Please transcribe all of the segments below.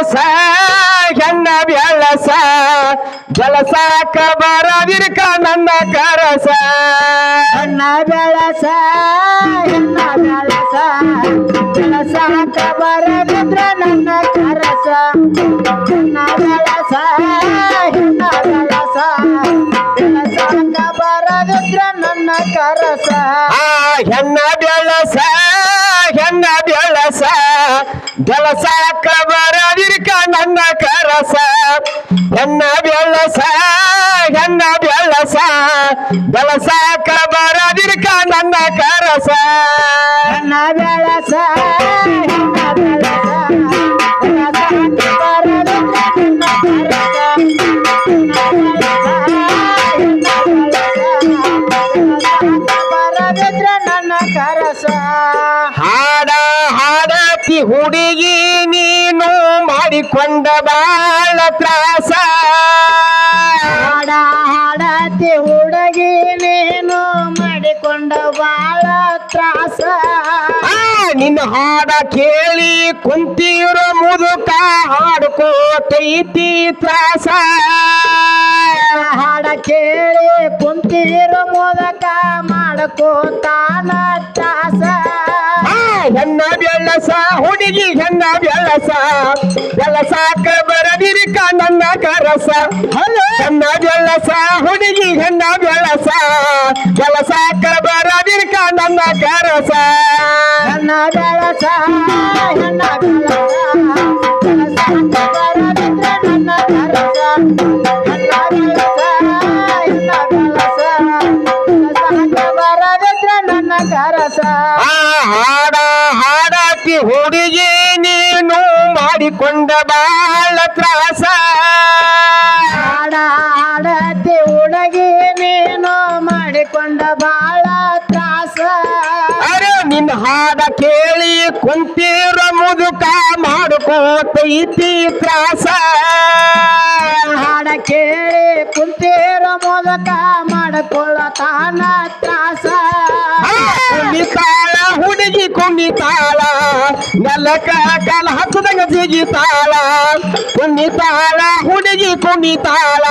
ಬೆಳಸ ಹೆಣ್ಣ ಬೆಳಸ ಜಲಸಾಕ ಬರದಿರ್ಕ ನನ್ನ ಕರಸ ಹೆಣ್ಣ ಬೆಳಸ ಹೆಣ್ಣ ಬೆಳಸ ಬೆಳಸಾಕ ಬರದಿದ್ರ ನನ್ನ ಕರಸ ಹೆಣ್ಣ ಬೆಳಸ ಹೆಣ್ಣ ಬೆಳಸ ಬೆಳಸಾಕ ಬರದಿದ್ರ ನನ್ನ ಕರಸ ಹೆಣ್ಣ ಬೆಳಸ ಹೆಣ್ಣ ಬೆಳಸ ಜಲಸಾಕ ಬರದಿರ್ಕ ನನ್ನ ಕರಸ ಹೆಣ್ಣ ಬೆಳಸ ಹೆಣ್ಣ ಬೆಳಸ ಬೆಳಸಾಕ ಬರದಿರ್ಕ ನನ್ನ ಕರಸ ಹೆಣ್ಣ ಬೆಳಸ ಹೆಣ್ಣ ಬೆಳಸ ಬೆಳಸಾಕ ಬರದಿದ್ರ ನನ್ನ ಕರಸ ಬರದಿದ್ರ ನನ್ನ ಕರಸ ಹಾಡ ಹಾಡತಿ ಹುಡುಗಿ ನೀನು ಮಾಡಿಕೊಂಡ ಬಾಳ ತ್ರಾಸ ಹಾಡ ಹಾಡತಿ ಹುಡುಗಿ ನೀನು ಮಾಡಿಕೊಂಡ ಬಾಳ ತ್ರಾಸ ನಿನ್ನ ಹಾಡ ಕೇಳಿ ಕುಂತಿರೋ ಮುದುಕ ಹಾಡ್ಕೋತೈತಿ ತ್ರಾಸ ಹಾಡ ಕೇಳಿ ಕುಂತಿರೋ ಮೋದಕ ಮಾಡ್ಕೋತಾನ ತ್ರಾಸ ಹೆಣ್ಣ ಬೆಳಸ ಹುಡುಗಿ ಹೆಣ್ಣ ಬೆಳಸ ಬೆಳಸಾಕ ಬರದಿರಿಕ ನನ್ನ ಕರಸ ಹೆಣ್ಣ ಬೆಳಸ ಹುಡುಗಿ ಹೆಣ್ಣ ಬೆಳಸ ಬೆಳಸಾಕ ಬರದಿರಿಕ ನನ್ನ ಕರಸ ಹೆಣ್ಣ ಬೆಳಸ ಹೆಣ್ಣ ಬೆಳಸ ಬೆಳಸಾಕ ಬರದಿದ್ರ ನನ್ನ ಕರಸ ಹೆಣ್ಣ ಬೆಳಸ ಹೆಣ್ಣ ಬೆಳಸ ಬೆಳಸಾಕ ಬರದಿದ್ರ ನನ್ನ ಕರಸ ಹಾಡ ಹಾಡತಿ ಹುಡುಗಿ ನೀನು ಮಾಡಿಕೊಂಡ ಬಾಳ ತ್ರಾಸ ಹಾಡ ಹಾಡತಿ ಹುಡುಗಿ ನೀನು ಮಾಡಿಕೊಂಡ ಬಾಳ ತ್ರಾಸ ಅರೆ ನಿನ್ನ ಹಾಡ ಕೇಳಿ ಕುಂತಿರೋ ಮುದುಕ ಮಾಡ್ಕೋತೈತಿ ತ್ರಾಸ ಹಾಡ ಕೇಳಿ ಕುಂತಿರೋ ಮೂಲಕ ಮಾಡಿಕೊಳ್ಳತಾನ ತ್ರಾಸ ಕುಣಿತಾಳ ಹುಡುಗಿ ಕುಣಿತಾಳ ನೆಲಕ ಕಾಲ ಹತ್ತದಂಗ ಜಿಗಿತಾಳ ಕುಣಿತಾಳ ಹುಡುಗಿ ಕುಣಿತಾಳ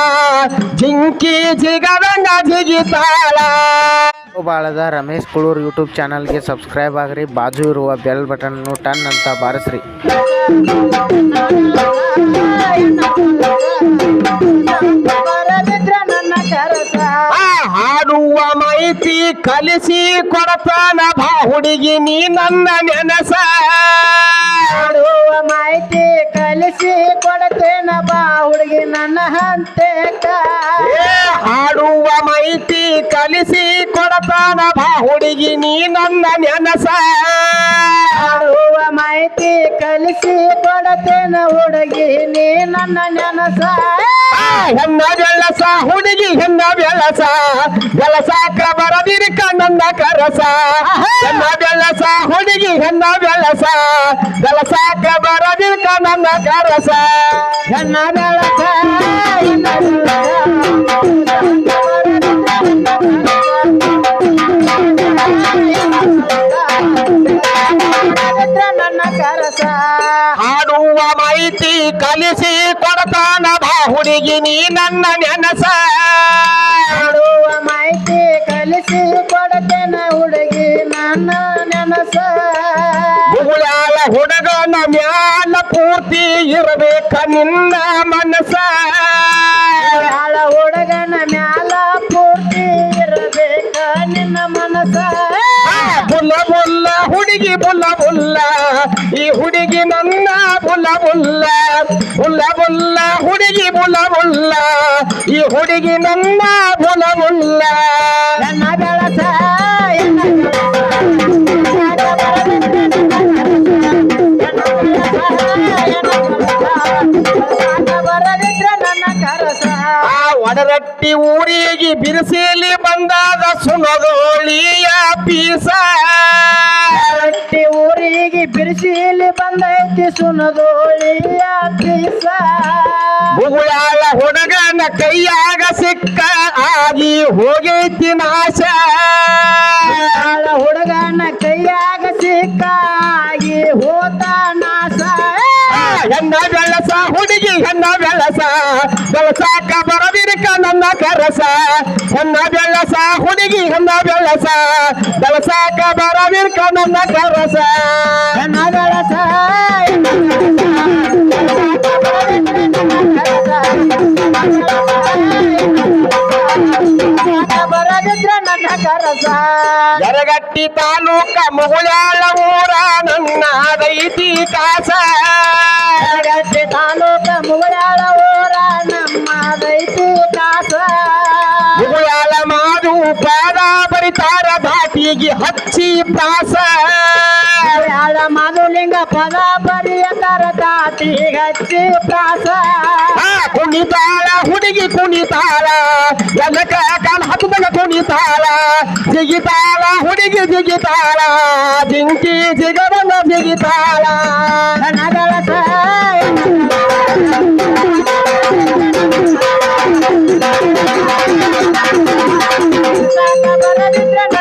ಜಿಂಕಿ ಜಿಗದಂಗ ಜಿಗಿತಾಳ ಬಾಳದ ರಮೇಶ್ ಕುಳೂರ್ ಯೂಟ್ಯೂಬ್ ಚಾನಲ್ಗೆ ಸಬ್ಸ್ಕ್ರೈಬ್ ಆಗ್ರಿ, ಬಾಜು ಇರುವ ಬೆಲ್ ಬಟನ್ ಟನ್ ಅಂತ ಬಾರಿಸ್ರಿ. ಬರದಿದ್ರ ನನ್ನ ಕರಸ ಹಾಡುವ ಮಾಹಿತಿ ಕಲಿಸಿ ಕೊಡತಾನ ಬಾ ಹುಡುಗಿ ನೀ ನನ್ನ ನೆನಸ ಹಾಡುವ ಮಾಹಿತಿ ಕಲಿಸಿ ಕೊಡ್ತೇನ ಬಾ ಹುಡುಗಿ ನನ್ನ ಹಂತೇಕ ಹಾಡುವ ಮಾಹಿತಿ ಕಲಿಸಿ ಕೊಡತಾನ ಬಾ ಹುಡುಗಿ ನೀ ನನ್ನ ನೆನಸ ಹಾಡುವ ಮಾಹಿತಿ ಕಲಿಸಿ ಕೊಡ್ತೇನ ಹುಡುಗಿ ನೀ ನನ್ನ ನೆನಸ ಹೆಣ್ಣ ಬೆಳಸ ಹುಡುಗಿ ಹೆಣ್ಣ ಬೆಳಸ ಬೆಳಸಾಕ ಬರದಿರಿಕ ನನ್ನ ಕರಸ ಹೆಣ್ಣ ಬೆಳಸ ಹುಡುಗಿ ಹೆಣ್ಣ ಬೆಳಸ ಬೆಳಸಾಕ ಬರದಿರಿಕ ನನ್ನ ಕರಸ ಹೆಣ್ಣ ಬೆಳಸ ಹೆಣ್ಣ ಬೆಳಸ ನನ್ನ ಕರಸ ಹಾಡುವ ಮಾಹಿತಿ ಕಲಿಸಿ ಕೊಡತಾನ ಬಾ ಹುಡುಗಿ ನೀ ನನ್ನ ನೆನಸ ಹಾಡುವ ಮಾಹಿತಿ ಕಲಿಸಿ ಕೊಡ್ತೇನ ಹುಡುಗಿ ನನ್ನ ನೆನಸ ಮುಗುಳಾಳ ಹುಡುಗನ ಮ್ಯಾಲ ಪೂರ್ತಿ ಇರಬೇಕ ನಿನ್ನ ಮನಸ ಹಾಳ ಹುಡುಗನ ಮ್ಯಾಲ ಪೂರ್ತಿ ಇರಬೇಕ ನಿನ್ನ ಮನಸ ಬುಲ್ಲ ಬುಲ್ಲ ಹುಡುಗಿ ಬುಲ್ಲ ಬುಲ್ಲ ಈ ಹುಡುಗಿ ನನ್ನ ಬುಲ್ಲ ಬುಲ್ಲ ಬುಲ್ಲ ಬುಲ್ಲ ಹುಡುಗಿ ಬುಲ್ಲ ಬುಲ್ಲ ಈ ಹುಡುಗಿ ನನ್ನ ಬುಲ್ಲ ಬುಲ್ಲ ನನ್ನ ಬೆಳಸ ಬರದಿದ್ರ ನನ್ನ ಕರಸ ಒಡರಟ್ಟಿ ಊರಿಗೆ ಬಿರುಸಿಲಿ ಬಂದಾದ ಸುನದೋಳಿಯ ಪೀಸ ರಟ್ಟಿ ಊರಿಗೆ ಬಿರುಸಿಲಿ ಬಂದೈತಿ ಸುನದೋಳಿಯ ಪೀಸ ಮುಗುಳಾಳ ಹುಡುಗನ ಕೈಯಾಗ ಸಿಕ್ಕ ಆಗಿ ಹೋಗೈತಿ ನಾಶ ಹಾಳ ಹುಡುಗನ ಕೈಯಾಗ ಸಿಕ್ಕಾಗಿ ಹೋತ ನಾಶ ಹೆಣ್ಣ ಬೆಳಸ ಹುಡುಗಿ ಹೆಣ್ಣ ಬೆಳಸ ಬೆಳಸಾಕ ಬರದಿರಕ ನನ್ನ ಕರಸ ಹೆಣ್ಣ ಬೆಳಸ ಹುಡುಗಿ ಹೆಣ್ಣ ಬೆಳಸ ಬೆಳಸಾಕ ಬರದಿರಕ ನನ್ನ ಕರಸ ಹೆಣ್ಣ ಬೆಳಸ ಬರದಿದ್ರ ನನ್ನ ಕರಸ ಯರಗಟ್ಟಿ ತಾಲೂಕ ಮುಗುಳ್ಯಾಳ ಊರ ನನ್ನ ದೈತಿ ಕಾಸ ಗಟ್ಟಿ ತಾಲೂಕ ಮುಗಳಾಳ ಊರ ನಮ್ಮ ದೈತಿ ಕಾಸ ಮುಗುಳ್ಯಾಳ ಮಾದು ಪಾದ ಬರಿತಾರ ದಾಟಿಗೆ ಹಚ್ಚಿ ಪ್ರಾಸ ಯಾಳ ಮಾದುಲಿಂಗ ಪದ ಬರಿಯತರ ದಾಟಿ ಹಚ್ಚಿ ಪ್ರಾಸ ಕುಣಿತಾಳ ಹುಡುಗಿ ಕುಣಿತಾಳ ಎನಕ ಕಾಲ ಹತ್ತದಾಗ ಕುಣಿತಾಳ ಜಿಗಿತಾಳ ಹುಡುಗಿ ಜಿಗಿತಾಳ ಜಿಂಕಿ ಜಿಗದಂಗ ಜಿಗಿತಾಳ ನನ್ನ ಬೆಳಸ ಬರದಿದ್ರ